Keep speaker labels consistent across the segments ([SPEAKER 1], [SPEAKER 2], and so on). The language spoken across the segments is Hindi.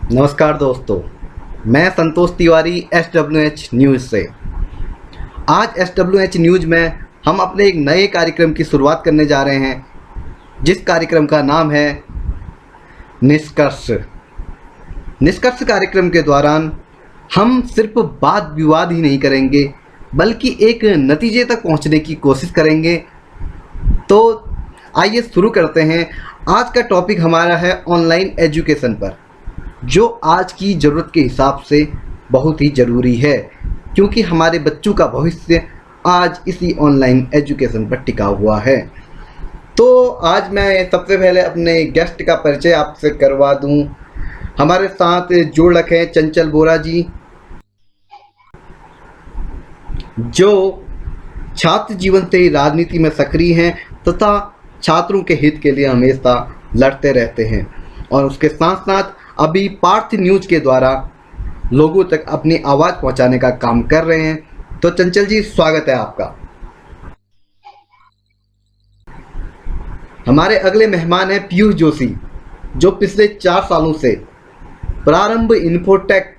[SPEAKER 1] नमस्कार दोस्तों, मैं संतोष तिवारी SWH न्यूज़ से। आज SWH न्यूज़ में हम अपने एक नए कार्यक्रम की शुरुआत करने जा रहे हैं, जिस कार्यक्रम का नाम है निष्कर्ष। निष्कर्ष कार्यक्रम के दौरान हम सिर्फ वाद विवाद ही नहीं करेंगे, बल्कि एक नतीजे तक पहुंचने की कोशिश करेंगे। तो आइए शुरू करते हैं। आज का टॉपिक हमारा है ऑनलाइन एजुकेशन पर, जो आज की ज़रूरत के हिसाब से बहुत ही ज़रूरी है, क्योंकि हमारे बच्चों का भविष्य आज इसी ऑनलाइन एजुकेशन पर टिका हुआ है। तो आज मैं सबसे पहले अपने गेस्ट का परिचय आपसे करवा दूं। हमारे साथ जोड़ रखे हैं चंचल बोरा जी, जो छात्र जीवन से ही राजनीति में सक्रिय हैं तथा छात्रों के हित के लिए हमेशा लड़ते रहते हैं, और उसके साथ साथ अभी पार्थ न्यूज़ के द्वारा लोगों तक अपनी आवाज़ पहुंचाने का काम कर रहे हैं। तो चंचल जी, स्वागत है आपका। हमारे अगले मेहमान हैं पीयूष जोशी, जो पिछले 4 सालों से प्रारंभ इन्फोटेक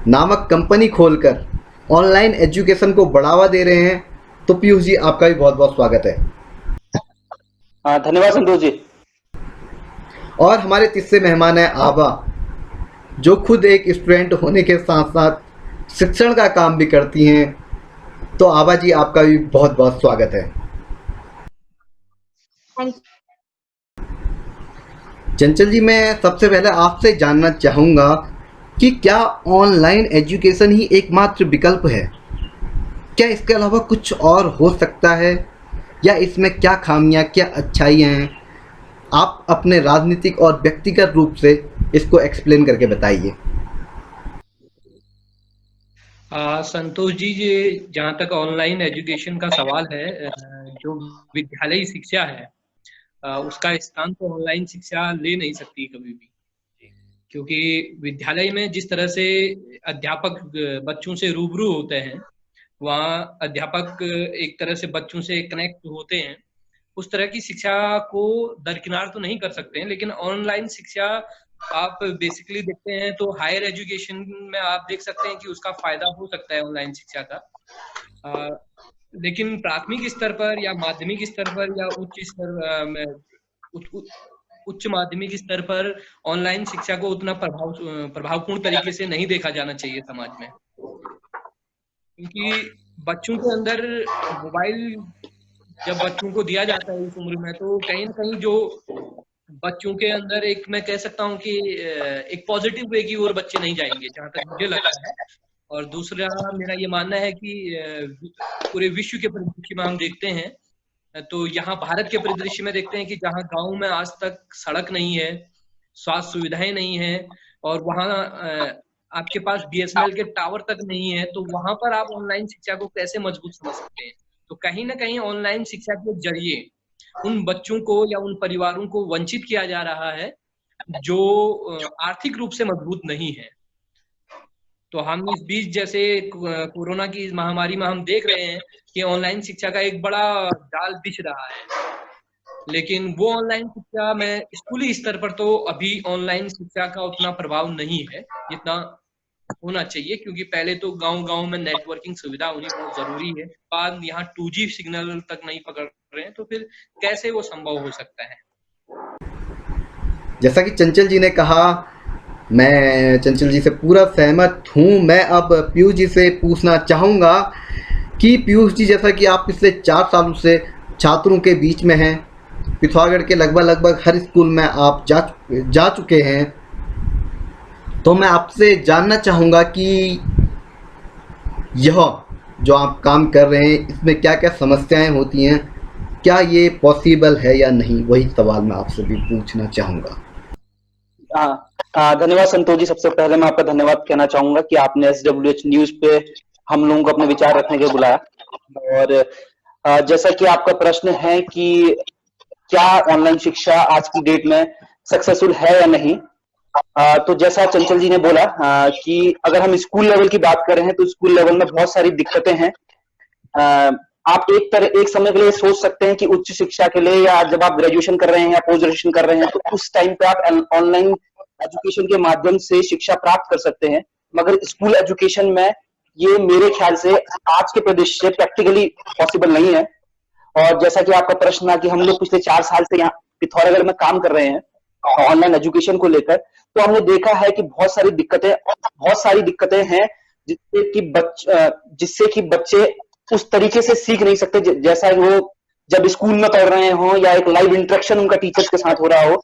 [SPEAKER 1] नामक कंपनी खोलकर ऑनलाइन एजुकेशन को बढ़ावा दे रहे हैं। तो पीयूष जी, आपका भी बहुत बहुत स्वागत है।
[SPEAKER 2] धन्यवाद संतोष जी।
[SPEAKER 1] और हमारे तीसरे मेहमान हैं आभा, जो खुद एक स्टूडेंट होने के साथ साथ शिक्षण का काम भी करती हैं। तो आभा जी, आपका भी बहुत बहुत स्वागत है। चंचल जी, मैं सबसे पहले आपसे जानना चाहूँगा कि क्या ऑनलाइन एजुकेशन ही एकमात्र विकल्प है? क्या इसके अलावा कुछ और हो सकता है, या इसमें क्या खामियां, क्या अच्छाइयाँ हैं? आप अपने राजनीतिक और व्यक्तिगत रूप से इसको एक्सप्लेन करके बताइए।
[SPEAKER 3] संतोष जी, ये जहाँ तक ऑनलाइन एजुकेशन का सवाल है, जो विद्यालयी शिक्षा है, उसका स्थान तो ऑनलाइन शिक्षा ले नहीं सकती कभी भी, क्योंकि विद्यालय में जिस तरह से अध्यापक बच्चों से रूबरू होते हैं, वहाँ अध्यापक एक तरह से बच्चों से कनेक्ट होते हैं। उस तरह की शिक्षा को दरकिनार तो नहीं कर सकते हैं, लेकिन ऑनलाइन शिक्षा आप बेसिकली देखते हैं तो हायर एजुकेशन में आप देख सकते हैं कि उसका फायदा हो सकता है ऑनलाइन शिक्षा का। लेकिन प्राथमिक स्तर पर या माध्यमिक स्तर पर या उच्च स्तर में उच्च माध्यमिक स्तर पर ऑनलाइन शिक्षा को उतना प्रभावपूर्ण तरीके से नहीं देखा जाना चाहिए समाज में, क्योंकि बच्चों के अंदर मोबाइल जब बच्चों को दिया जाता है इस उम्र में, तो कहीं ना कहीं जो बच्चों के अंदर एक, मैं कह सकता हूँ कि एक पॉजिटिव वे की ओर बच्चे नहीं जाएंगे, जहाँ तक मुझे लगता है। और दूसरा मेरा ये मानना है कि पूरे विश्व के परिदृश्य में हम देखते हैं, तो यहाँ भारत के परिदृश्य में देखते हैं कि जहाँ गांव में आज तक सड़क नहीं है, स्वास्थ्य सुविधाएं नहीं है, और वहाँ आपके पास BSNL के टावर तक नहीं है, तो वहां पर आप ऑनलाइन शिक्षा को कैसे मजबूत समझ सकते हैं? तो कहीं ना कहीं ऑनलाइन शिक्षा के जरिए उन बच्चों को या उन परिवारों को वंचित किया जा रहा है जो आर्थिक रूप से मजबूत नहीं है। तो हम इस बीच, जैसे कोरोना की महामारी में हम देख रहे हैं कि ऑनलाइन शिक्षा का एक बड़ा जाल बिछ रहा है, लेकिन वो ऑनलाइन शिक्षा में स्कूली स्तर पर तो अभी ऑनलाइन शिक्षा का उतना प्रभाव नहीं है जितना होना चाहिए, क्योंकि पहले तो गांव-गांव में नेटवर्किंग सुविधा होनी बहुत जरूरी है। बाद यहाँ 2G सिग्नल तक नहीं पकड़ रहे हैं, तो फिर कैसे वो संभव हो सकता है?
[SPEAKER 1] जैसा कि चंचल जी ने कहा, मैं चंचल जी से पूरा सहमत हूँ। मैं अब पीयूष जी से पूछना चाहूँगा कि पीयूष जी, जैसा कि आप पिछले 4 सालों से छात्रों के बीच में हैं, पिथौरागढ़ के लगभग हर स्कूल में आप जा चुके हैं, तो मैं आपसे जानना चाहूँगा कि यह जो आप काम कर रहे हैं, इसमें क्या क्या समस्याएं होती हैं, क्या ये पॉसिबल है या नहीं? वही सवाल मैं आपसे भी पूछना चाहूँगा।
[SPEAKER 2] धन्यवाद संतोष जी। सबसे पहले मैं आपका धन्यवाद कहना चाहूंगा कि आपने SWH न्यूज़ पे हम लोगों को अपने विचार रखने के लिए बुलाया। और जैसा कि आपका प्रश्न है कि क्या ऑनलाइन शिक्षा आज की डेट में सक्सेसफुल है या नहीं, तो जैसा चंचल जी ने बोला कि अगर हम स्कूल लेवल की बात कर रहे हैं तो स्कूल लेवल में बहुत सारी दिक्कतें हैं। आप एक समय के लिए सोच सकते हैं कि उच्च शिक्षा के लिए, या जब आप ग्रेजुएशन कर रहे हैं या पोस्ट ग्रेजुएशन कर रहे हैं, तो उस टाइम पे आप ऑनलाइन एजुकेशन के माध्यम से शिक्षा प्राप्त कर सकते हैं, मगर स्कूल एजुकेशन में ये मेरे ख्याल से आज के प्रदेश से प्रैक्टिकली पॉसिबल नहीं है। और जैसा कि आपका प्रश्न था कि हम लोग पिछले 4 साल से यहाँ पिथौरागढ़ में काम कर रहे हैं ऑनलाइन एजुकेशन को लेकर, तो हमने देखा है कि बहुत सारी दिक्कतें हैं जिससे कि बच्चे उस तरीके से सीख नहीं सकते जैसा वो जब स्कूल में पढ़ रहे हो या एक लाइव इंटरेक्शन उनका टीचर्स के साथ हो रहा हो,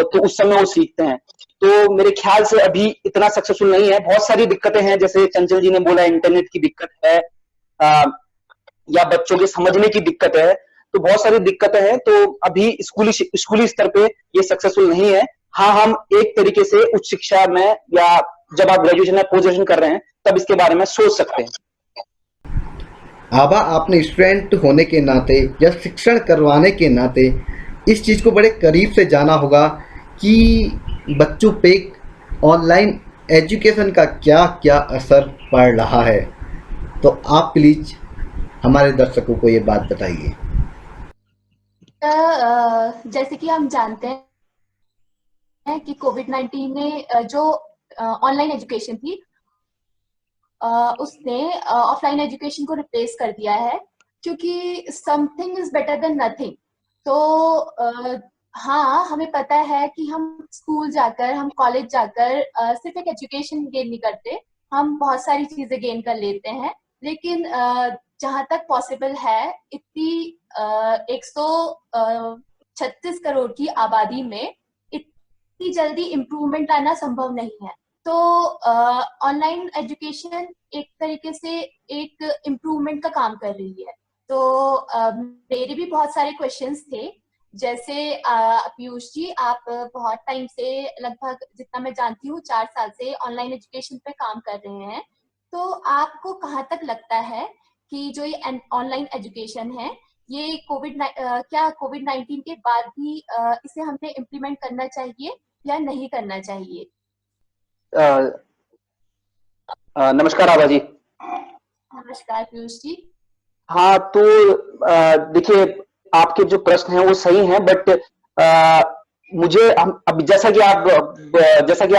[SPEAKER 2] तो उस समय वो सीखते हैं। तो मेरे ख्याल से अभी इतना सक्सेसफुल नहीं है। बहुत सारी दिक्कतें हैं, जैसे चंचल जी ने बोला इंटरनेट की दिक्कत है, या बच्चों के समझने की दिक्कत है, तो बहुत सारी दिक्कतें हैं। तो अभी स्कूली स्तर पे ये सक्सेसफुल नहीं है। हाँ, हम एक तरीके से उच्च शिक्षा में या जब आप ग्रेजुएशन या पोस्ट ग्रेजुएशन कर रहे हैं तब इसके बारे में सोच सकते हैं।
[SPEAKER 1] आभा, आपने स्टूडेंट होने के नाते या शिक्षण करवाने के नाते इस चीज़ को बड़े करीब से जाना होगा कि बच्चों पे ऑनलाइन एजुकेशन का क्या क्या असर पड़ रहा है। तो आप प्लीज़ हमारे दर्शकों को ये बात बताइए।
[SPEAKER 4] जैसे कि हम जानते हैं कि कोविड-19 ने जो ऑनलाइन एजुकेशन थी उसने ऑफलाइन एजुकेशन को रिप्लेस कर दिया है, क्योंकि something is better than nothing. तो हाँ, हमें पता है कि हम स्कूल जाकर, हम कॉलेज जाकर सिर्फ एक एजुकेशन गेन नहीं करते, हम बहुत सारी चीजें गेन कर लेते हैं। लेकिन जहाँ तक पॉसिबल है, इतनी 136 करोड़ की आबादी में इतनी जल्दी इम्प्रूवमेंट लाना संभव नहीं है। तो ऑनलाइन एजुकेशन एक तरीके से एक इम्प्रूवमेंट का काम कर रही है। तो मेरे भी बहुत सारे क्वेश्चंस थे, जैसे पीयूष जी, आप बहुत टाइम से, लगभग जितना मैं जानती हूँ 4 साल से ऑनलाइन एजुकेशन पे काम कर रहे हैं। तो आपको कहाँ तक लगता है कि जो ये ऑनलाइन एजुकेशन है, ये क्या कोविड-19 के बाद भी इसे हमें इम्प्लीमेंट करना चाहिए या नहीं करना चाहिए?
[SPEAKER 2] नमस्कार आभा जी।
[SPEAKER 4] नमस्कार पीयूष जी।
[SPEAKER 2] हाँ, तो देखिए, आपके जो प्रश्न हैं वो सही हैं, बट मुझे अब जैसा कि आप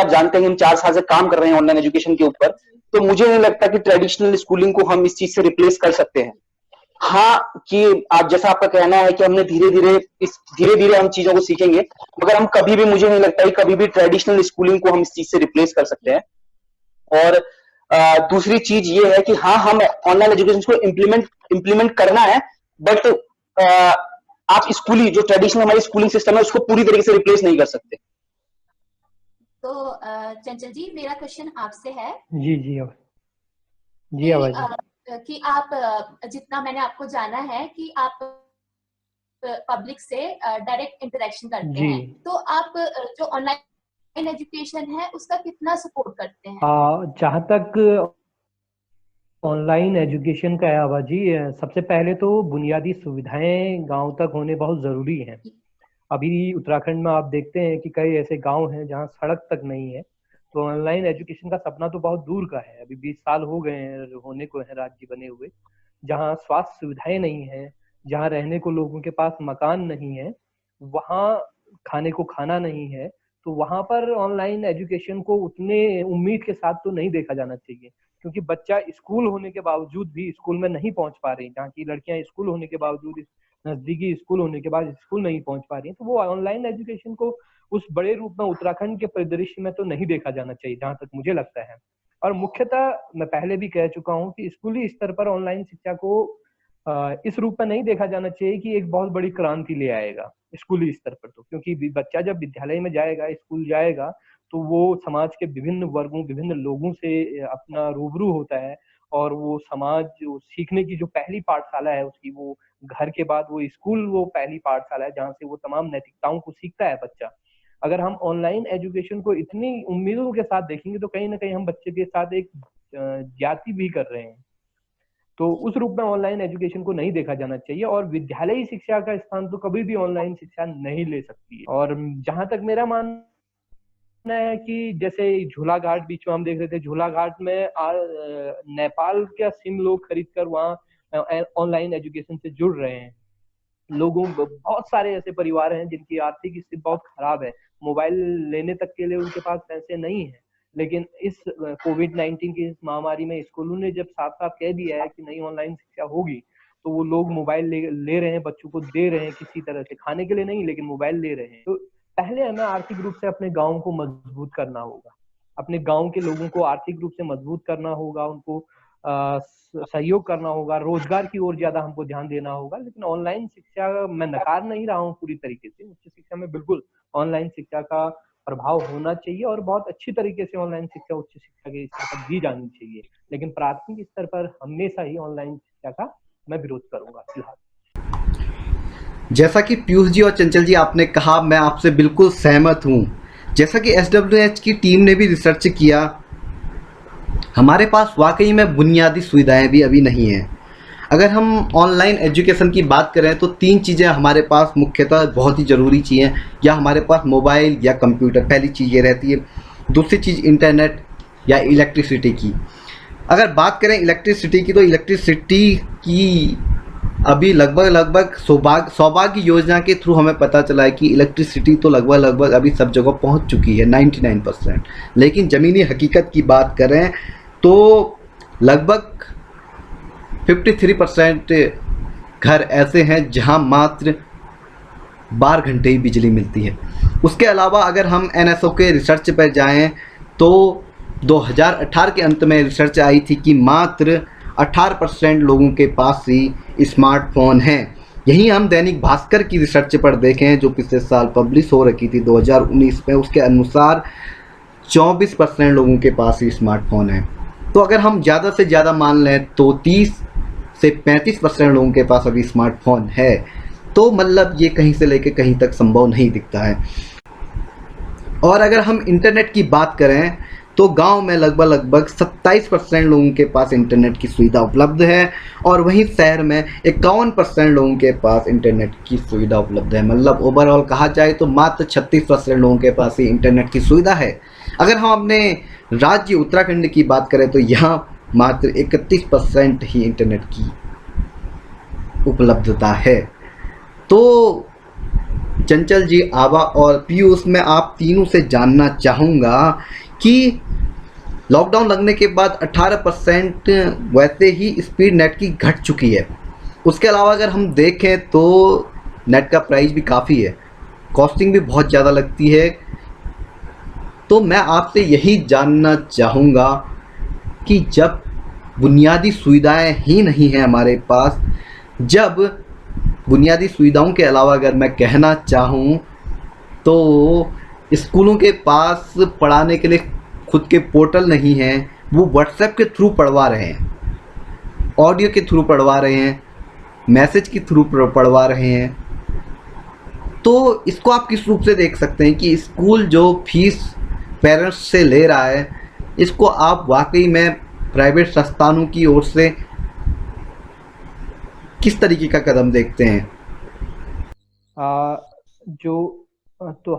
[SPEAKER 2] जानते हैं, हम 4 साल से काम कर रहे हैं ऑनलाइन एजुकेशन के ऊपर, तो मुझे नहीं लगता कि ट्रेडिशनल स्कूलिंग को हम इस चीज से रिप्लेस कर सकते हैं। हाँ, कि आप जैसा आपका कहना है कि हमने धीरे धीरे हम चीजों को सीखेंगे, मगर हम कभी भी, मुझे नहीं लगता कि कभी भी ट्रेडिशनल स्कूलिंग को हम इस चीज से रिप्लेस कर सकते हैं। और दूसरी चीज ये है कि हाँ, हम ऑनलाइन एजुकेशन को इम्प्लीमेंट करना है, बट आप जो ट्रेडिशनल हमारी स्कूलिंग सिस्टम है उसको पूरी तरीके से रिप्लेस नहीं कर सकते।
[SPEAKER 4] तो चंचल जी, मेरा क्वेश्चन आपसे है।
[SPEAKER 5] जी आवाज
[SPEAKER 4] कि आप, जितना मैंने आपको जाना है कि आप पब्लिक से डायरेक्ट इंटरेक्शन करते हैं, तो आप जो ऑनलाइन एजुकेशन है उसका कितना सपोर्ट करते हैं?
[SPEAKER 5] जहाँ तक ऑनलाइन एजुकेशन का है आवाज जी, सबसे पहले तो बुनियादी सुविधाएं गांव तक होने बहुत जरूरी हैं। अभी उत्तराखंड में आप देखते हैं कि कई ऐसे गांव हैं जहां सड़क तक नहीं है, तो ऑनलाइन एजुकेशन का सपना तो बहुत दूर का है। अभी 20 साल हो गए हैं होने को है राज्य बने हुए, जहां स्वास्थ्य सुविधाएं नहीं है, जहां रहने को लोगों के पास मकान नहीं है, वहां खाने को खाना नहीं है, तो वहां पर ऑनलाइन एजुकेशन को उतने उम्मीद के साथ तो नहीं देखा जाना चाहिए, क्योंकि बच्चा स्कूल होने के बावजूद भी स्कूल में नहीं पहुंच पा रही, जहाँ की लड़कियां स्कूल होने के बावजूद, नजदीकी स्कूल होने के बाद स्कूल नहीं पहुंच पा रही है, तो वो ऑनलाइन एजुकेशन को उस बड़े रूप में उत्तराखंड के परिदृश्य में तो नहीं देखा जाना चाहिए, जहां तक मुझे लगता है। और मुख्यतः मैं पहले भी कह चुका हूं कि स्कूली स्तर पर ऑनलाइन शिक्षा को इस रूप में नहीं देखा जाना चाहिए कि एक बहुत बड़ी क्रांति ले आएगा स्कूली स्तर पर, तो क्योंकि बच्चा जब विद्यालय में जाएगा, स्कूल जाएगा, तो वो समाज के विभिन्न वर्गों, विभिन्न लोगों से अपना रूबरू होता है, और वो समाज सीखने की जो पहली पाठशाला है उसकी, वो घर के बाद वो स्कूल वो पहली पाठशाला है जहाँ से वो तमाम नैतिकताओं को सीखता है बच्चा। अगर हम ऑनलाइन एजुकेशन को इतनी उम्मीदों के साथ देखेंगे तो कहीं ना कहीं हम बच्चे के साथ एक ज्यादती भी कर रहे हैं। तो उस रूप में ऑनलाइन एजुकेशन को नहीं देखा जाना चाहिए, और विद्यालयी शिक्षा का स्थान तो कभी भी ऑनलाइन शिक्षा नहीं ले सकती है। और जहां तक मेरा मानना है कि जैसे झूला घाट बीच में हम देख रहे थे, झूला घाट में नेपाल का सिम लोग खरीद कर वहाँ ऑनलाइन एजुकेशन से जुड़ रहे हैं। बहुत सारे ऐसे परिवार हैं जिनकी आर्थिक स्थिति बहुत खराब है, मोबाइल लेने तक के लिए उनके पास पैसे नहीं है। लेकिन इस कोविड-19 की इस महामारी में स्कूलों ने जब साफ-साफ कह दिया है कि नहीं ऑनलाइन शिक्षा होगी, तो वो लोग मोबाइल ले रहे हैं, बच्चों को दे रहे हैं किसी तरह से, खाने के लिए नहीं लेकिन मोबाइल ले रहे हैं। तो पहले हमें आर्थिक रूप से अपने गाँव को मजबूत करना होगा। अपने गाँव के लोगों को आर्थिक रूप से मजबूत करना होगा, उनको सहयोग करना होगा, रोजगार की ओर ज्यादा हमको ध्यान देना होगा। लेकिन ऑनलाइन शिक्षा मैं नकार नहीं रहा हूँ पूरी तरीके से, उच्च शिक्षा में बिल्कुल ऑनलाइन शिक्षा का प्रभाव होना चाहिए और बहुत अच्छी तरीके से ऑनलाइन शिक्षा उच्च शिक्षा के स्तर पर दी जानी चाहिए। लेकिन प्राथमिक स्तर पर हमेशा ही ऑनलाइन शिक्षा का मैं विरोध करूंगा फिलहाल।
[SPEAKER 1] जैसा कि पीयूष जी और चंचल जी आपने कहा, मैं आपसे बिल्कुल सहमत हूँ। जैसा कि SWH की टीम ने भी रिसर्च किया, हमारे पास वाकई में बुनियादी सुविधाएं भी अभी नहीं हैं। अगर हम ऑनलाइन एजुकेशन की बात करें तो 3 चीज़ें हमारे पास मुख्यतः बहुत ही ज़रूरी चीज़ें, या हमारे पास मोबाइल या कंप्यूटर, पहली चीज़ ये रहती है। दूसरी चीज़ इंटरनेट या इलेक्ट्रिसिटी की। अगर बात करें इलेक्ट्रिसिटी की, तो इलेक्ट्रिसिटी की अभी लगभग सौभाग्य योजना के थ्रू हमें पता चला है कि इलेक्ट्रिसिटी तो लगभग अभी सब जगह पहुंच चुकी है 99%। लेकिन ज़मीनी हकीकत की बात करें तो लगभग 53% घर ऐसे हैं जहां मात्र 12 घंटे ही बिजली मिलती है। उसके अलावा अगर हम NSO के रिसर्च पर जाएं तो 2018 के अंत में रिसर्च आई थी कि मात्र 18% लोगों के पास ही स्मार्टफोन हैं। यहीं हम दैनिक भास्कर की रिसर्च पर देखें जो पिछले साल पब्लिश हो रखी थी 2019 में, उसके अनुसार 24% लोगों के पास ही स्मार्टफोन है। तो अगर हम ज़्यादा से ज़्यादा मान लें तो 30 से 35% लोगों के पास अभी स्मार्टफोन है। तो मतलब ये कहीं से लेकर कहीं तक संभव नहीं दिखता है। और अगर हम इंटरनेट की बात करें तो गांव में लगभग 27% लोगों के पास इंटरनेट की सुविधा उपलब्ध है, और वहीं शहर में 51% लोगों के पास इंटरनेट की सुविधा उपलब्ध है। मतलब ओवरऑल कहा जाए तो मात्र 36% लोगों के पास ही इंटरनेट की सुविधा है। अगर हम अपने राज्य उत्तराखंड की बात करें तो यहाँ मात्र 31% ही इंटरनेट की उपलब्धता है। तो चंचल जी, आभा और पीयूष, मैं आप तीनों से जानना चाहूँगा कि लॉकडाउन लगने के बाद 18% वैसे ही स्पीड नेट की घट चुकी है। उसके अलावा अगर हम देखें तो नेट का प्राइस भी काफ़ी है, कॉस्टिंग भी बहुत ज़्यादा लगती है। तो मैं आपसे यही जानना चाहूँगा कि जब बुनियादी सुविधाएं ही नहीं हैं हमारे पास, जब बुनियादी सुविधाओं के अलावा अगर मैं कहना चाहूँ तो स्कूलों के पास पढ़ाने के लिए खुद के पोर्टल नहीं हैं, वो व्हाट्सएप के थ्रू पढ़वा रहे हैं, ऑडियो के थ्रू पढ़वा रहे हैं, मैसेज के थ्रू पढ़वा रहे हैं। तो इसको आप किस रूप से देख सकते हैं कि स्कूल जो फीस पेरेंट्स से ले रहा है, इसको आप वाकई में प्राइवेट संस्थानों की ओर से किस तरीके का कदम देखते हैं?
[SPEAKER 5] तो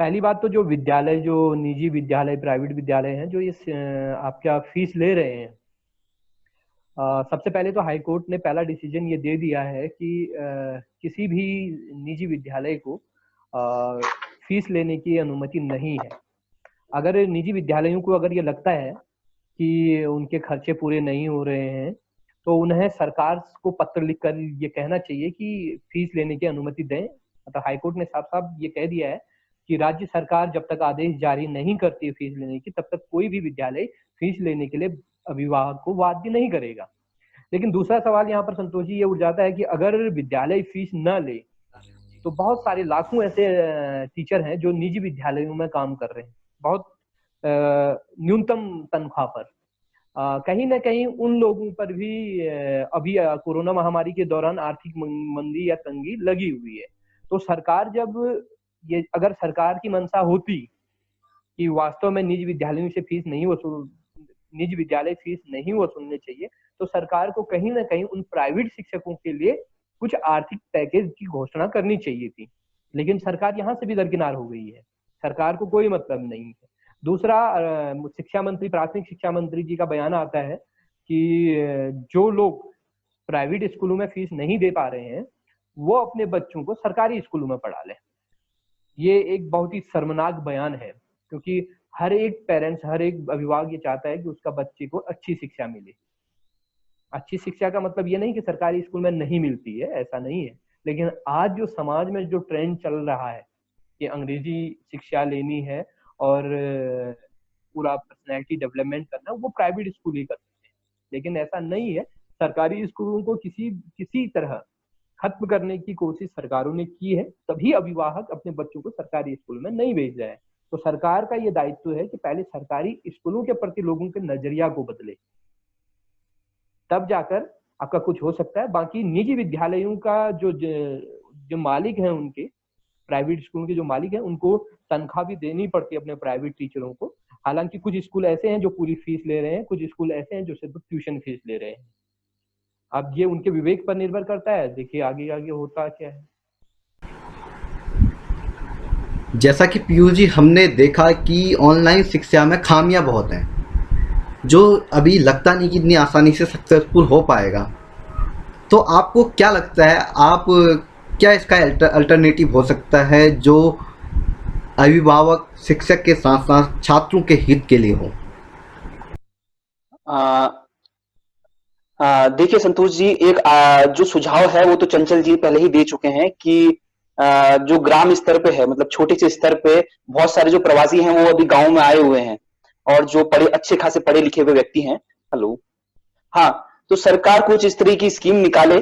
[SPEAKER 5] पहली बात तो जो विद्यालय, जो निजी विद्यालय, प्राइवेट विद्यालय हैं जो इस आपका फीस ले रहे हैं, सबसे पहले तो हाई कोर्ट ने पहला डिसीजन ये दे दिया है कि किसी भी निजी विद्यालय को फीस लेने की अनुमति नहीं है। अगर निजी विद्यालयों को अगर ये लगता है कि उनके खर्चे पूरे नहीं हो रहे हैं तो उन्हें सरकार को पत्र लिखकर ये कहना चाहिए कि फीस लेने की अनुमति दें। मतलब हाईकोर्ट ने साफ साफ ये कह दिया है कि राज्य सरकार जब तक आदेश जारी नहीं करती है फीस लेने की, तब तक कोई भी विद्यालय फीस लेने के लिए अभिभावक को बाध्य नहीं करेगा। लेकिन दूसरा सवाल यहाँ पर संतोष जी ये उठ जाता है कि अगर विद्यालय फीस न ले तो बहुत सारे लाखों ऐसे टीचर हैं जो निजी विद्यालयों में काम कर रहे हैं बहुत न्यूनतम तनख्वाह पर। कहीं ना कहीं उन लोगों पर भी अभी कोरोना महामारी के दौरान आर्थिक मंदी या तंगी लगी हुई है। तो सरकार जब ये, अगर सरकार की मंशा होती कि वास्तव में निजी विद्यालयों से निजी विद्यालय फीस नहीं वसूलने चाहिए, तो सरकार को कहीं ना कहीं उन प्राइवेट शिक्षकों के लिए कुछ आर्थिक पैकेज की घोषणा करनी चाहिए थी। लेकिन सरकार यहाँ से भी दरकिनार हो गई है, सरकार को कोई मतलब नहीं है। दूसरा, शिक्षा मंत्री, प्राथमिक शिक्षा मंत्री जी का बयान आता है कि जो लोग प्राइवेट स्कूलों में फीस नहीं दे पा रहे हैं वो अपने बच्चों को सरकारी स्कूलों में पढ़ा लें। ये एक बहुत ही शर्मनाक बयान है, क्योंकि हर एक पेरेंट्स, हर एक अभिभावक ये चाहता है कि उसका बच्चे को अच्छी शिक्षा मिले। अच्छी शिक्षा का मतलब ये नहीं कि सरकारी स्कूल में नहीं मिलती है, ऐसा नहीं है, लेकिन आज जो समाज में जो ट्रेंड चल रहा है कि अंग्रेजी शिक्षा लेनी है और पूरा पर्सनैलिटी डेवलपमेंट करना, वो प्राइवेट स्कूल ही करते हैं। लेकिन ऐसा नहीं है, सरकारी स्कूलों को किसी तरह खत्म करने की कोशिश सरकारों ने की है, तभी अभिभावक अपने बच्चों को सरकारी स्कूल में नहीं भेज रहे हैं। तो सरकार का ये दायित्व है कि पहले सरकारी स्कूलों के प्रति लोगों के नजरिया को बदले, तब जाकर आपका कुछ हो सकता है। बाकी निजी विद्यालयों का जो मालिक हैं, उनके प्राइवेट स्कूल के जो मालिक हैं, उनको तनख्वाह भी देनी पड़ती है अपने प्राइवेट टीचरों को। हालांकि कुछ स्कूल ऐसे हैं जो पूरी फीस ले रहे हैं, कुछ स्कूल ऐसे हैं जो सिर्फ ट्यूशन फीस ले रहे हैं। अब ये उनके विवेक पर निर्भर करता है, देखिए आगे आगे होता क्या है।
[SPEAKER 1] जैसा कि पीयूष जी, हमने देखा कि ऑनलाइन शिक्षा में खामियां बहुत हैं, जो अभी लगता नहीं कि इतनी आसानी से सक्सेसफुल हो पाएगा। तो आपको क्या लगता है, आप क्या इसका अल्टरनेटिव हो सकता है जो अभिभावक शिक्षक के साथ साथ छात्रों के हित के लिए हो?
[SPEAKER 2] देखिए संतोष जी, एक जो सुझाव है वो तो चंचल जी पहले ही दे चुके हैं कि जो ग्राम स्तर पे है, मतलब छोटे से स्तर पे बहुत सारे जो प्रवासी हैं वो अभी गांव में आए हुए हैं, और जो अच्छे खासे पढ़े लिखे हुए व्यक्ति हैं। हेलो, हाँ, तो सरकार कुछ इस तरह की स्कीम निकाले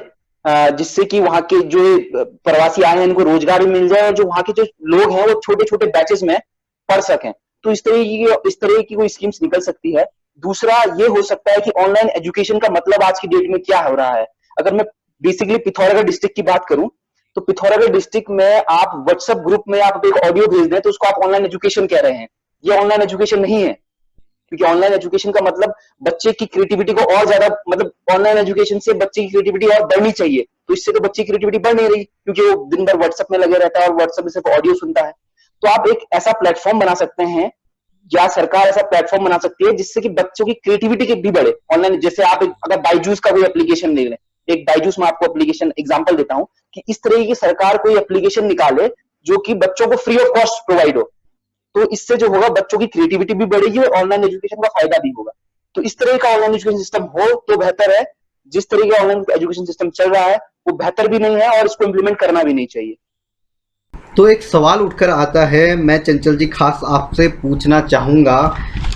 [SPEAKER 2] जिससे कि वहां के जो प्रवासी आए हैं इनको रोजगार भी मिल जाए, और जो वहां के जो लोग हैं वो छोटे छोटे बैचेस में पढ़ सकें। तो इस तरह की कोई स्कीम्स निकल सकती है। दूसरा ये हो सकता है कि ऑनलाइन एजुकेशन का मतलब आज की डेट में क्या हो रहा है। अगर मैं बेसिकली पिथौरागढ़ डिस्ट्रिक्ट की बात करूं, तो पिथौरागढ़ डिस्ट्रिक्ट में आप व्हाट्सएप ग्रुप में आप एक ऑडियो भेज दें तो उसको आप ऑनलाइन एजुकेशन कह रहे हैं। ये ऑनलाइन एजुकेशन नहीं है, क्योंकि ऑनलाइन एजुकेशन का मतलब बच्चे की क्रिएटिविटी को और ज्यादा, मतलब ऑनलाइन एजुकेशन से बच्चे की क्रिएटिविटी और बढ़नी चाहिए, तो इससे तो बच्चे की क्रिएटिविटी बढ़ नहीं रही, क्योंकि वो दिन भर व्हाट्सएप में लगे रहता है और व्हाट्सएप में सिर्फ ऑडियो सुनता है। तो आप एक ऐसा प्लेटफॉर्म बना सकते हैं, या सरकार ऐसा प्लेटफॉर्म बना सकती है जिससे कि बच्चों की क्रिएटिविटी के भी बढ़े ऑनलाइन। जैसे आप अगर बायजूस का कोई एप्लीकेशन ले लें, एक बायजूस में आपको एप्लीकेशन एग्जांपल देता हूं, कि इस तरह की सरकार कोई एप्लीकेशन निकाले जो कि बच्चों को फ्री ऑफ कॉस्ट प्रोवाइड हो, तो इससे जो होगा बच्चों की क्रिएटिविटी भी बढ़ेगी और ऑनलाइन एजुकेशन का फायदा भी होगा। तो इस तरह का ऑनलाइन एजुकेशन सिस्टम हो तो बेहतर है। जिस तरह का ऑनलाइन एजुकेशन सिस्टम चल रहा है वो बेहतर भी नहीं है और इसको इंप्लीमेंट करना भी नहीं चाहिए।
[SPEAKER 1] तो एक सवाल उठकर आता है, मैं चंचल जी खास आपसे पूछना चाहूँगा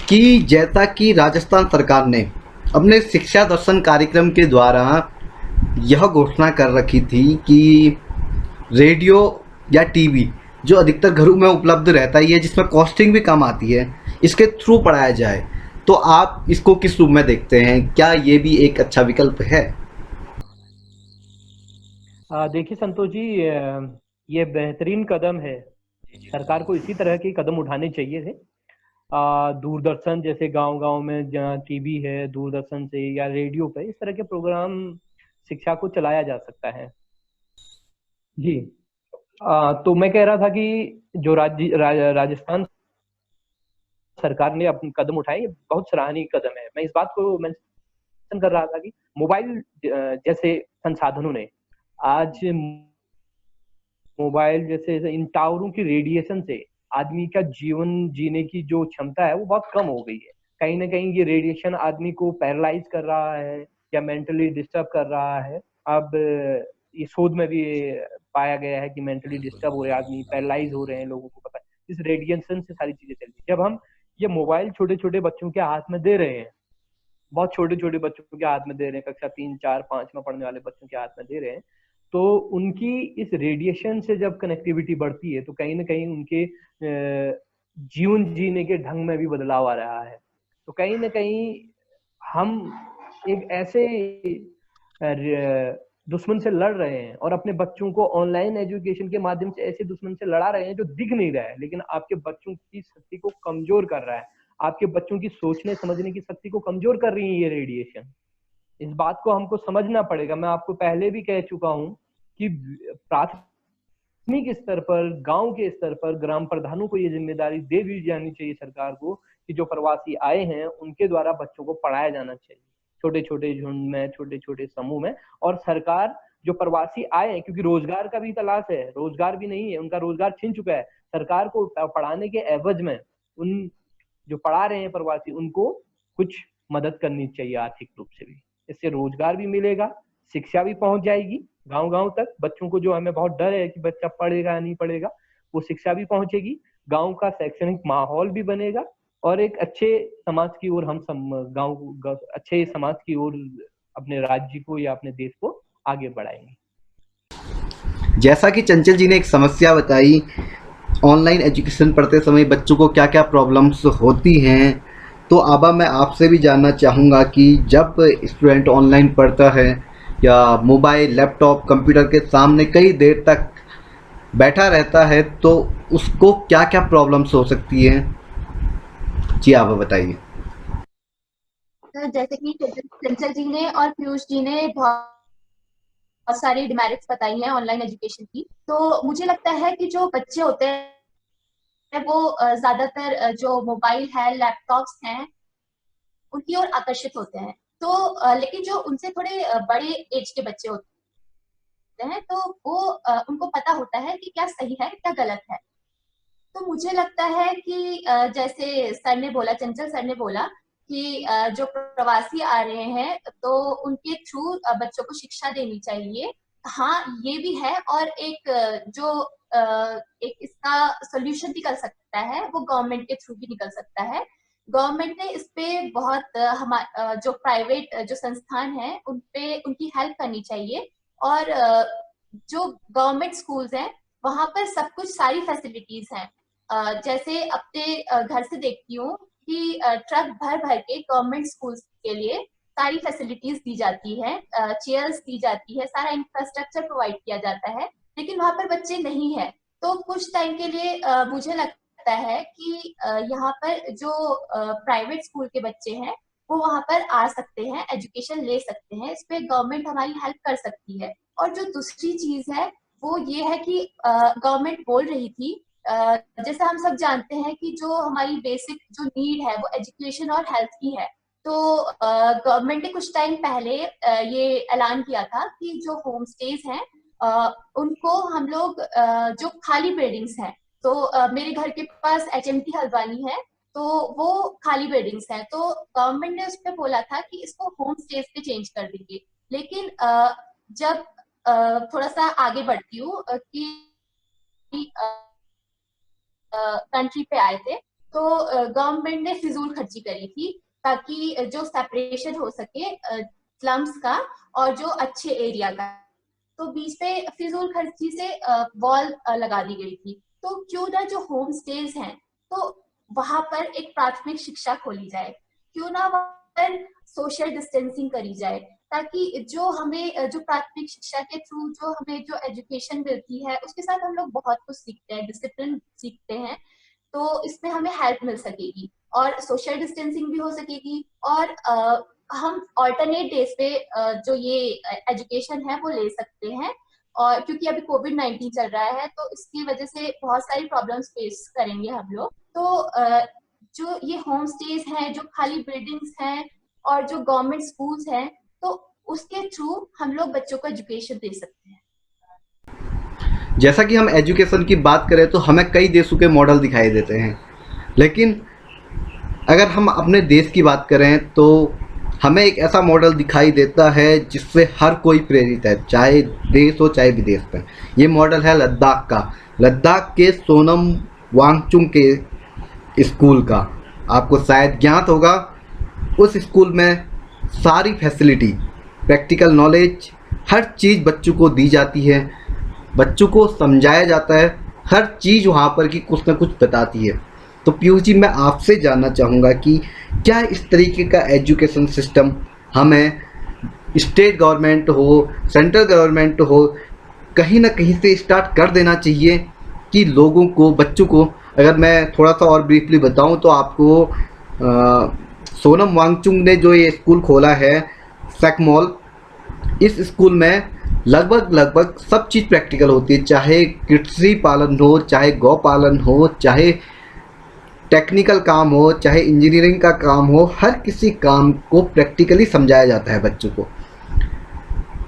[SPEAKER 1] कि जैसा कि राजस्थान सरकार ने अपने शिक्षा दर्शन कार्यक्रम के द्वारा यह घोषणा कर रखी थी कि रेडियो या टीवी जो अधिकतर घरों में उपलब्ध रहता ही है, जिसमें कॉस्टिंग भी कम आती है, इसके थ्रू पढ़ाया जाए, तो आप इसको किस रूप में देखते हैं? क्या ये भी एक अच्छा विकल्प है?
[SPEAKER 5] देखिए संतोष जी, ये बेहतरीन कदम है। सरकार को इसी तरह के कदम उठाने चाहिए थे। दूरदर्शन जैसे गांव-गांव में जहाँ टीवी है, दूरदर्शन से या रेडियो पे इस तरह के प्रोग्राम शिक्षा को चलाया जा सकता है। जी, तो मैं कह रहा था कि जो राजस्थान सरकार ने अपने कदम उठाए, ये बहुत सराहनीय कदम है। मैं इस बात को मेंशन कर रहा था कि मोबाइल जैसे संसाधनों ने आज मोबाइल जैसे इन टावरों की रेडिएशन से आदमी का जीवन जीने की जो क्षमता है वो बहुत कम हो गई है। कहीं ना कहीं ये रेडिएशन आदमी को पैरालाइज कर रहा है या मेंटली डिस्टर्ब कर रहा है। अब ये शोध में भी पाया गया है कि मेंटली डिस्टर्ब हो रहे आदमी, पैरालाइज हो रहे हैं, लोगों को पता है। इस रेडिएशन से सारी चीजें चल रही। जब हम ये मोबाइल छोटे छोटे बच्चों के हाथ में दे रहे हैं, बहुत छोटे छोटे बच्चों के हाथ में दे रहे हैं, कक्षा 3, 4, 5 में पढ़ने वाले बच्चों के हाथ में दे रहे हैं, तो उनकी इस रेडिएशन से जब कनेक्टिविटी बढ़ती है तो कहीं ना कहीं उनके जीवन जीने के ढंग में भी बदलाव आ रहा है। तो कहीं ना कहीं हम एक ऐसे दुश्मन से लड़ रहे हैं और अपने बच्चों को ऑनलाइन एजुकेशन के माध्यम से ऐसे दुश्मन से लड़ा रहे हैं जो दिख नहीं रहा है, लेकिन आपके बच्चों की शक्ति को कमजोर कर रहा है, आपके बच्चों की सोचने समझने की शक्ति को कमजोर कर रही है ये रेडिएशन। इस बात को हमको समझना पड़ेगा। मैं आपको पहले भी कह चुका हूं कि प्राथमिक स्तर पर, गांव के स्तर पर ग्राम प्रधानों को ये जिम्मेदारी दे दी जानी चाहिए सरकार को कि जो प्रवासी आए हैं उनके द्वारा बच्चों को पढ़ाया जाना चाहिए, छोटे छोटे झुंड में, छोटे छोटे समूह में। और सरकार जो प्रवासी आए हैं, क्योंकि रोजगार का भी तलाश है, रोजगार भी नहीं है, उनका रोजगार छिन चुका है। सरकार को पढ़ाने के एवज में उन जो पढ़ा रहे हैं प्रवासी, उनको कुछ मदद करनी चाहिए आर्थिक रूप से भी। इससे रोजगार भी मिलेगा, शिक्षा भी पहुंच जाएगी गांव गांव तक। बच्चों को जो हमें बहुत डर है कि बच्चा पढ़ेगा नहीं पढ़ेगा, वो शिक्षा भी पहुंचेगी, गांव का शैक्षणिक माहौल भी बनेगा, और एक अच्छे समाज की ओर हम गांव अच्छे समाज की ओर अपने राज्य को या अपने देश को आगे बढ़ाएंगे।
[SPEAKER 1] जैसा कि चंचल जी ने एक समस्या बताई, ऑनलाइन एजुकेशन पढ़ते समय बच्चों को क्या क्या प्रॉब्लम्स होती हैं, तो आबा मैं आपसे भी जानना चाहूँगा कि जब स्टूडेंट ऑनलाइन पढ़ता है या मोबाइल, लैपटॉप, कंप्यूटर के सामने कई देर तक बैठा रहता है, तो उसको क्या क्या प्रॉब्लम्स हो सकती हैं? जी आबा बताइए।
[SPEAKER 4] तो जैसे कि चंचल जी ने और पीयूष जी ने बहुत सारी डिमेरिट्स बताई हैं ऑनलाइन एजुकेशन की, तो मुझे लगता है कि जो बच्चे होते हैं वो ज्यादातर जो मोबाइल है, लैपटॉप्स हैं, उनकी ओर आकर्षित होते हैं। तो लेकिन जो उनसे थोड़े बड़े एज के बच्चे होते हैं, तो वो उनको पता होता है कि क्या सही है क्या गलत है। तो मुझे लगता है कि जैसे सर ने बोला, चंचल सर ने बोला कि जो प्रवासी आ रहे हैं तो उनके थ्रू बच्चों को शिक्षा देनी चाहिए। हाँ, ये भी है, और एक जो एक इसका सोल्यूशन निकल सकता है वो गवर्नमेंट के थ्रू भी निकल सकता है। गवर्नमेंट ने इस पे बहुत जो प्राइवेट जो संस्थान है उन पे उनकी हेल्प करनी चाहिए, और जो गवर्नमेंट स्कूल्स हैं वहां पर सब कुछ सारी फैसिलिटीज हैं। जैसे अपने घर से देखती हूँ कि ट्रक भर भर के गवर्नमेंट स्कूल्स के लिए सारी फैसिलिटीज दी जाती है, चेयर्स दी जाती है, सारा इंफ्रास्ट्रक्चर प्रोवाइड किया जाता है, लेकिन वहां पर बच्चे नहीं है। तो कुछ टाइम के लिए मुझे लगता है कि यहाँ पर जो प्राइवेट स्कूल के बच्चे हैं वो वहां पर आ सकते हैं, एजुकेशन ले सकते हैं। इस पे गवर्नमेंट हमारी हेल्प कर सकती है। और जो दूसरी चीज है वो ये है कि गवर्नमेंट बोल रही थी, जैसा हम सब जानते हैं कि जो हमारी बेसिक जो नीड है वो एजुकेशन और हेल्थ की है। तो गवर्नमेंट ने कुछ टाइम पहले ये ऐलान किया था कि जो होम स्टेज हैं उनको हम लोग जो खाली बिल्डिंग्स हैं, तो मेरे घर के पास HMT हल्द्वानी है, तो वो खाली बिल्डिंग्स हैं, तो गवर्नमेंट ने उस पर बोला था कि इसको होम स्टेज पे चेंज कर देंगे। लेकिन जब थोड़ा सा आगे बढ़ती हूँ कि कंट्री पे आए थे, तो गवर्नमेंट ने फिजूल खर्ची करी थी ताकि जो सेपरेशन हो सके स्लम्स का और जो अच्छे एरिया का। तो बीच पे फिजूल खर्ची से वॉल लगा दी गई थी। तो क्यों ना जो होम स्टेज हैं तो वहां पर एक प्राथमिक शिक्षा खोली जाए, क्यों ना वहां पर सोशल डिस्टेंसिंग करी जाए, ताकि जो हमें जो प्राथमिक शिक्षा के थ्रू जो हमें जो एजुकेशन मिलती है उसके साथ हम लोग बहुत कुछ सीखते हैं, डिसिप्लिन सीखते हैं, तो इसमें हमें हेल्प मिल सकेगी और सोशल डिस्टेंसिंग भी हो सकेगी, और हम ऑल्टरनेट डेज पे जो ये एजुकेशन है वो ले सकते हैं। और क्योंकि अभी COVID-19 चल रहा है तो इसकी वजह से बहुत सारी प्रॉब्लम्स फेस करेंगे हम लोग। तो जो ये होम स्टेज हैं, जो खाली बिल्डिंग्स हैं और जो गवर्नमेंट स्कूल्स हैं, तो उसके थ्रू हम लोग बच्चों को एजुकेशन दे सकते हैं।
[SPEAKER 1] जैसा कि हम एजुकेशन की बात करें तो हमें कई देशों के मॉडल दिखाई देते हैं, लेकिन अगर हम अपने देश की बात करें तो हमें एक ऐसा मॉडल दिखाई देता है जिससे हर कोई प्रेरित है, चाहे देश हो चाहे विदेश में। ये मॉडल है लद्दाख का, लद्दाख के सोनम वांगचुक के स्कूल का। आपको शायद ज्ञात होगा, उस स्कूल में सारी फैसिलिटी, प्रैक्टिकल नॉलेज, हर चीज़ बच्चों को दी जाती है, बच्चों को समझाया जाता है, हर चीज़ वहाँ पर की कुछ ना कुछ बताती है। तो पीयूष जी, मैं आपसे जानना चाहूँगा कि क्या इस तरीके का एजुकेशन सिस्टम हमें स्टेट गवर्नमेंट हो, सेंट्रल गवर्नमेंट हो, कहीं ना कहीं से स्टार्ट कर देना चाहिए कि लोगों को, बच्चों को, अगर मैं थोड़ा सा और ब्रीफली बताऊं तो आपको सोनम वांगचुक ने जो ये स्कूल खोला है सैकमॉल, इस स्कूल में लगभग सब चीज़ प्रैक्टिकल होती है, चाहे कृषि पालन हो, चाहे गौ पालन हो, चाहे टेक्निकल काम हो, चाहे इंजीनियरिंग का काम हो, हर किसी काम को प्रैक्टिकली समझाया जाता है बच्चों को।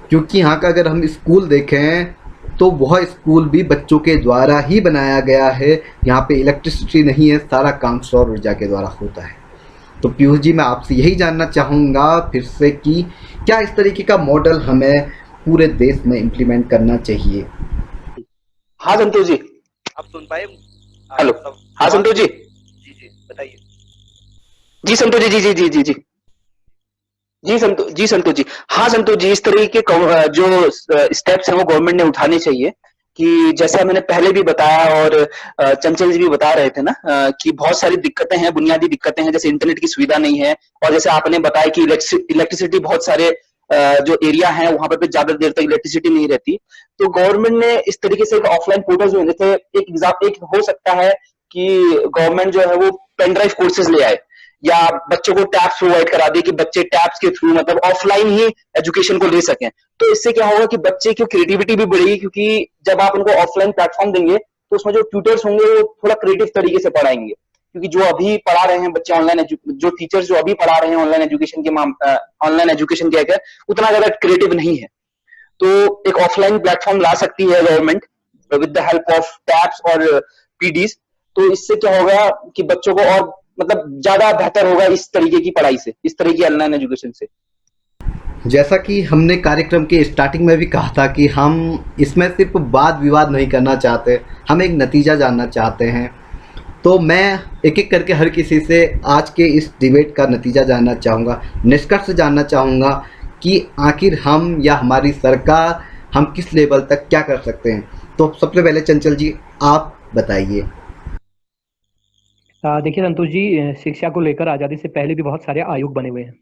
[SPEAKER 1] क्योंकि यहाँ का अगर हम स्कूल देखें तो वह स्कूल भी बच्चों के द्वारा ही बनाया गया है। यहाँ पे इलेक्ट्रिसिटी नहीं है, सारा काम सौर ऊर्जा के द्वारा होता है। तो पीयूष जी, मैं आपसे यही जानना चाहूँगा फिर से कि क्या इस तरीके का मॉडल हमें पूरे देश में इम्प्लीमेंट करना चाहिए?
[SPEAKER 2] हाँ संतोष जी,
[SPEAKER 1] आप सुन पाए?
[SPEAKER 2] हेलो, हाँ संतोष जी,
[SPEAKER 1] जी बताइए।
[SPEAKER 2] जी संतोष जी, जी जी जी जी जी संतोष जी, हाँ संतोष जी, इस तरीके के जो स्टेप्स हैं वो गवर्नमेंट ने उठाने चाहिए। कि जैसा मैंने पहले भी बताया और चंचल जी भी बता रहे थे ना, कि बहुत सारी दिक्कतें हैं, बुनियादी दिक्कतें हैं, जैसे इंटरनेट की सुविधा नहीं है, और जैसे आपने बताया कि इलेक्ट्रिसिटी बहुत सारे जो एरिया है वहां पे ज्यादा देर तक इलेक्ट्रिसिटी नहीं रहती। तो गवर्नमेंट ने इस तरीके से एक ऑफलाइन पोर्टल जो है, जैसे एक हो सकता है कि गवर्नमेंट जो है वो पेन ड्राइव कोर्सेज ले आए, या बच्चों को टैब्स प्रोवाइड करा दे कि बच्चे टैब्स के थ्रू मतलब ऑफलाइन ही एजुकेशन को ले सकें। तो इससे क्या होगा कि बच्चे की क्रिएटिविटी भी बढ़ेगी, क्योंकि जब आप उनको ऑफलाइन प्लेटफॉर्म देंगे तो उसमें जो ट्यूटर्स होंगे वो थोड़ा क्रिएटिव तरीके से पढ़ाएंगे। क्योंकि जो अभी पढ़ा रहे हैं बच्चे ऑनलाइन, जो टीचर्स जो अभी पढ़ा रहे हैं ऑनलाइन एजुकेशन के अगर उतना ज्यादा क्रिएटिव नहीं है। तो एक ऑफलाइन प्लेटफॉर्म ला सकती है government with the help of tabs और पीडीज। तो इससे क्या होगा कि बच्चों को और मतलब ज्यादा बेहतर होगा इस तरीके की पढ़ाई से, इस तरीके की ऑनलाइन एजुकेशन से।
[SPEAKER 1] जैसा कि हमने कार्यक्रम के स्टार्टिंग में भी कहा था कि हम इसमें सिर्फ वाद विवाद नहीं करना चाहते, हम एक नतीजा जानना चाहते हैं। तो मैं एक एक करके हर किसी से आज के इस डिबेट का नतीजा जानना चाहूँगा, निष्कर्ष जानना चाहूँगा कि आखिर हम या हमारी सरकार हम किस लेवल तक क्या कर सकते हैं। तो सबसे पहले चंचल जी आप बताइए।
[SPEAKER 5] देखिए संतोष जी, शिक्षा को लेकर आज़ादी से पहले भी बहुत सारे आयोग बने हुए हैं,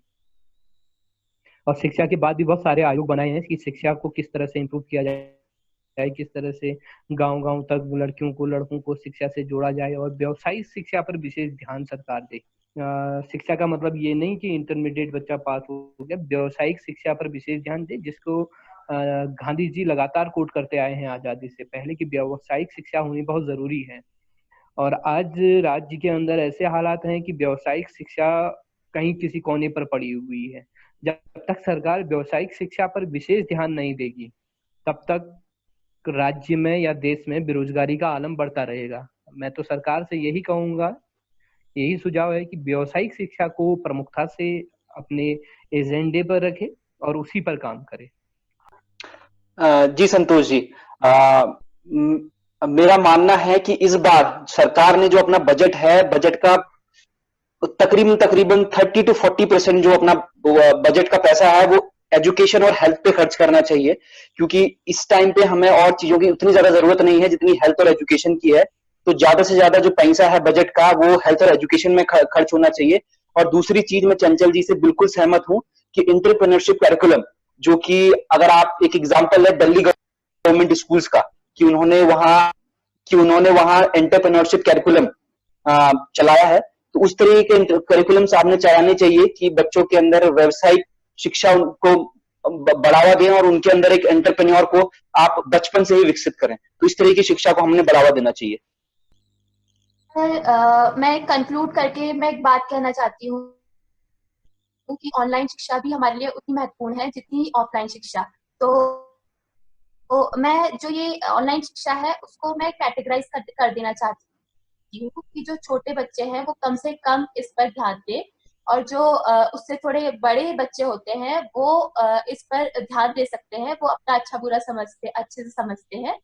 [SPEAKER 5] और शिक्षा के बाद भी बहुत सारे आयोग बनाए हैं कि शिक्षा को किस तरह से इम्प्रूव किया जाए, किस तरह से गांव-गांव तक लड़कियों को लड़कों को शिक्षा से जोड़ा जाए, और व्यावसायिक शिक्षा पर विशेष ध्यान सरकार दे। शिक्षा का मतलब ये नहीं कि इंटरमीडिएट बच्चा पास हो गया, व्यावसायिक शिक्षा पर विशेष ध्यान दे, जिसको गांधी जी लगातार कोट करते आए हैं आज़ादी से पहले कि व्यावसायिक शिक्षा होनी बहुत जरूरी है। और आज राज्य के अंदर ऐसे हालात हैं कि व्यावसायिक शिक्षा कहीं किसी कोने पर पड़ी हुई है। जब तक सरकार व्यावसायिक शिक्षा पर विशेष ध्यान नहीं देगी तब तक राज्य में या देश में बेरोजगारी का आलम बढ़ता रहेगा। मैं तो सरकार से यही कहूंगा, यही सुझाव है कि व्यावसायिक शिक्षा को प्रमुखता से अपने एजेंडे पर रखे और उसी पर काम करे।
[SPEAKER 2] जी संतोष जी, मेरा मानना है कि इस बार सरकार ने जो अपना बजट है, बजट का तकरीबन 30 to 40% जो अपना बजट का पैसा है वो एजुकेशन और हेल्थ पे खर्च करना चाहिए। क्योंकि इस टाइम पे हमें और चीजों की उतनी ज्यादा जरूरत नहीं है जितनी हेल्थ और एजुकेशन की है। तो ज्यादा से ज्यादा जो पैसा है बजट का वो हेल्थ और एजुकेशन में खर्च होना चाहिए। और दूसरी चीज, मैं चंचल जी से बिल्कुल सहमत हूं कि इंटरप्रेन्योरशिप कैरिकुलम, जो कि अगर आप एक एग्जांपल है दिल्ली गवर्नमेंट स्कूल्स का, कि उन्होंने वहां एंटरप्रेन्योरशिप कैरिकुलम चलाया है। तो उस तरीके के करिकुलम सामने चलाने चाहिए कि बच्चों के अंदर व्यावसायिक शिक्षा को बढ़ावा दें और उनके अंदर एक एंटरप्रेन्योर को आप बचपन से ही विकसित करें। तो इस तरह की शिक्षा को हमने बढ़ावा देना चाहिए।
[SPEAKER 4] मैं कंक्लूड करके मैं एक बात कहना चाहती हूँ कि ऑनलाइन शिक्षा भी हमारे लिए उतनी महत्वपूर्ण है जितनी ऑफलाइन शिक्षा। तो मैं जो ये ऑनलाइन शिक्षा है उसको मैं कैटेगराइज कर देना चाहती हूँ कि जो छोटे बच्चे हैं वो कम से कम इस पर ध्यान दें, और जो उससे थोड़े बड़े बच्चे होते हैं वो इस पर ध्यान दे सकते हैं, वो अपना अच्छा बुरा अच्छे से समझते हैं।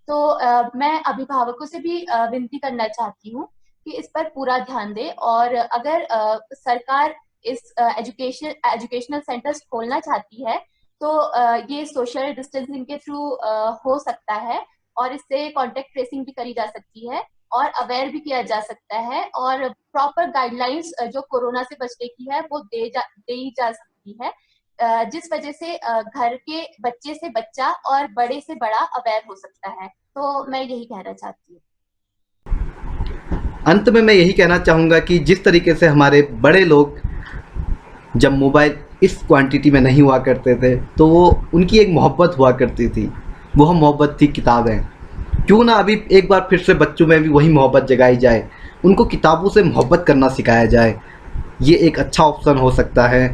[SPEAKER 4] तो मैं अभिभावकों से भी विनती करना चाहती हूँ कि इस पर पूरा ध्यान दे, और अगर सरकार इस एजुकेशनल सेंटर्स खोलना चाहती है तो ये सोशल डिस्टेंसिंग के थ्रू हो सकता है, और इससे कॉन्टेक्ट ट्रेसिंग भी करी जा सकती है और अवेयर भी किया जा सकता है, और प्रॉपर गाइडलाइंस जो कोरोना से बचने की है वो दे जा सकती है, जिस वजह से घर के बच्चे से बच्चा और बड़े से बड़ा अवेयर हो सकता है। तो मैं यही कहना चाहती हूँ।
[SPEAKER 1] अंत में मैं यही कहना चाहूँगा कि जिस तरीके से हमारे बड़े लोग जब मोबाइल इस क्वांटिटी में नहीं हुआ करते थे तो वो उनकी एक मोहब्बत हुआ करती थी, वह मोहब्बत थी किताबें। क्यों ना अभी एक बार फिर से बच्चों में भी वही मोहब्बत जगाई जाए, उनको किताबों से मोहब्बत करना सिखाया जाए। ये एक अच्छा ऑप्शन हो सकता है।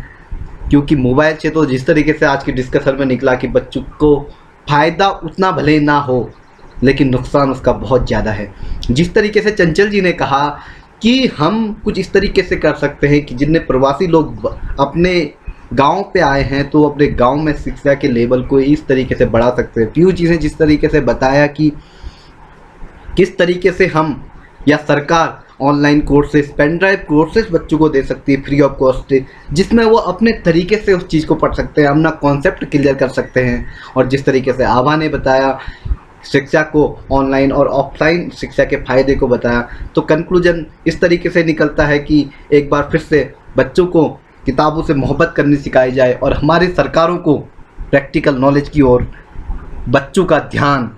[SPEAKER 1] क्योंकि मोबाइल से तो जिस तरीके से आज के डिस्कशन में निकला कि बच्चों को फ़ायदा उतना भले ना हो लेकिन नुकसान उसका बहुत ज़्यादा है। जिस तरीके से चंचल जी ने कहा कि हम कुछ इस तरीके से कर सकते हैं कि जितने प्रवासी लोग अपने गांव पे आए हैं तो अपने गांव में शिक्षा के लेवल को इस तरीके से बढ़ा सकते हैं। पीयूष जी ने जिस तरीके से बताया कि किस तरीके से हम या सरकार online courses, pen drive courses बच्चों को दे सकती है फ्री ऑफ कॉस्ट, जिसमें वो अपने तरीके से उस चीज़ को पढ़ सकते हैं, अपना कॉन्सेप्ट क्लियर कर सकते हैं। और जिस तरीके से आभा ने बताया शिक्षा को, ऑनलाइन और ऑफलाइन शिक्षा के फ़ायदे को बताया, तो कंक्लूजन इस तरीके से निकलता है कि एक बार फिर से बच्चों को किताबों से मोहब्बत करनी सिखाई जाए और हमारी सरकारों को प्रैक्टिकल नॉलेज की ओर बच्चों का ध्यान,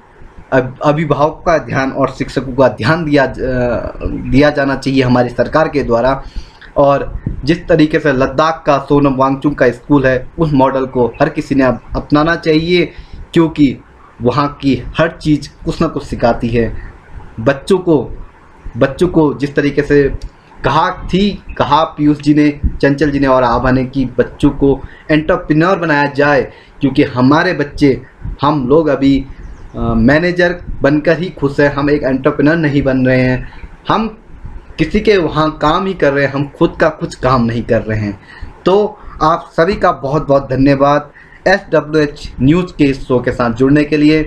[SPEAKER 1] अभिभावक का ध्यान और शिक्षकों का ध्यान दिया जाना चाहिए हमारी सरकार के द्वारा। और जिस तरीके से लद्दाख का सोनम वांगचुक का स्कूल है, उस मॉडल को हर किसी ने अपनाना चाहिए, क्योंकि वहाँ की हर चीज़ कुछ ना कुछ सिखाती है बच्चों को। जिस तरीके से कहा पीयूष जी ने, चंचल जी ने और आभा ने कि बच्चों को एंटरप्रेन्योर बनाया जाए, क्योंकि हमारे बच्चे, हम लोग अभी मैनेजर बनकर ही खुश हैं, हम एक एंटरप्रेन्योर नहीं बन रहे हैं, हम किसी के वहाँ काम ही कर रहे हैं, हम खुद का कुछ काम नहीं कर रहे हैं। तो आप सभी का बहुत बहुत धन्यवाद SWH न्यूज़ के इस शो के साथ जुड़ने के लिए।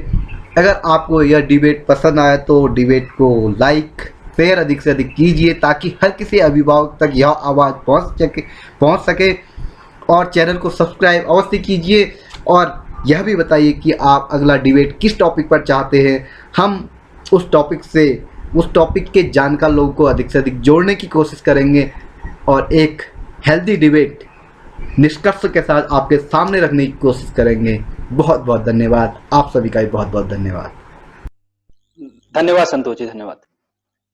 [SPEAKER 1] अगर आपको यह डिबेट पसंद आया तो डिबेट को लाइक शेयर अधिक से अधिक कीजिए, ताकि हर किसी अभिभावक तक यह आवाज़ पहुँच सके। और चैनल को सब्सक्राइब अवश्य कीजिए और यह भी बताइए कि आप अगला डिबेट किस टॉपिक पर चाहते हैं। हम उस टॉपिक के जानकार लोगों को अधिक से अधिक जोड़ने की कोशिश करेंगे और एक हेल्दी डिबेट निष्कर्ष के साथ आपके सामने रखने की कोशिश करेंगे। बहुत बहुत धन्यवाद, आप सभी का भी बहुत बहुत धन्यवाद।
[SPEAKER 2] धन्यवाद संतोष जी, धन्यवाद।